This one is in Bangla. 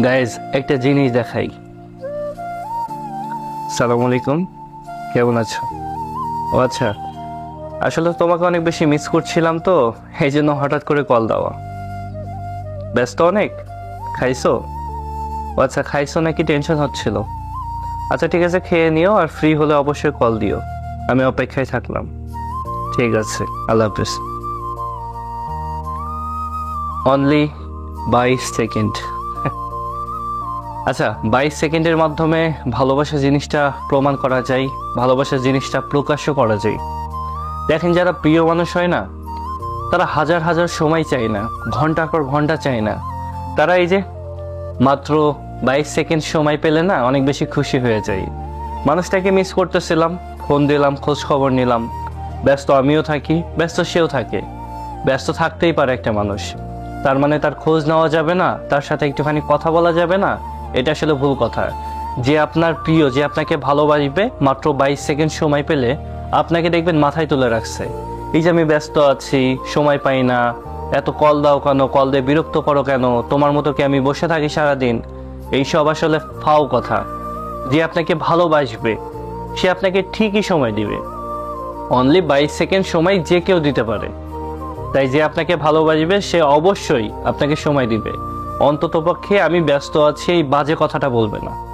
গাইজ একটা জিনিস দেখাই। সালাম আলাইকুম, কেমন আছো? ও আচ্ছা, আসলে তোমাকে অনেক বেশি মিস করছিলাম তো, এই জন্য হঠাৎ করে কল দেওয়া। ব্যস্ত অনেক? খাইছো? ও আচ্ছা, খাইছো নাকি টেনশন হচ্ছিল? আচ্ছা ঠিক আছে, খেয়ে নিও, আর ফ্রি হলে অবশ্যই কল দিও। আমি অপেক্ষায় থাকলাম। ঠিক আছে, আল্লাহ হাফিজ। Only 22 second. আচ্ছা, 22 সেকেন্ডের মাধ্যমে ভালোবাসা জিনিসটা প্রমাণ করা যায়, ভালোবাসা জিনিসটা প্রকাশও করা যায়। দেখেন, যারা প্রিয় মানুষ হয় না, তারা হাজার হাজার সময় চায় না, ঘন্টার পর ঘন্টা চায় না। তারা এই যে মাত্র 22 সেকেন্ড সময় পেলে না অনেক বেশি খুশি হয়ে যায়। মানুষটাকে মিস করতেছিলাম, ফোন দিলাম, খোঁজ খবর নিলাম। ব্যস্ত আমিও থাকি, ব্যস্ত সেও থাকে। ব্যস্ত থাকতেই পারে একটা মানুষ, তার মানে তার খোঁজ নেওয়া যাবে না, তার সাথে একটুখানি কথা বলা যাবে না? এটা আসলে ভুল কথা। যে আপনার প্রিয়, যে আপনাকে ভালোবাসবে, মাত্র 22 সেকেন্ড সময় পেলে আপনাকে দেখবেন মাথায় তুলে রাখছে। এই যে আমি ব্যস্ত আছি, সময় পাই না, এত কল দাও কেন, কল দিয়ে বিরক্ত করো কেন, তোমার মতো কি আমি বসে থাকি সারাদিন? এইসব আসলে ফাও কথা। যে আপনাকে ভালোবাসবে সে আপনাকে ঠিকই সময় দিবে। অনলি 22 সেকেন্ড সময় যে কেউ দিতে পারে। তাই যে আপনাকে ভালোবাসবে সে অবশ্যই আপনাকে সময় দিবে। অন্ততপক্ষে আমি ব্যস্ত আছি এই বাজে কথাটা বলবে না।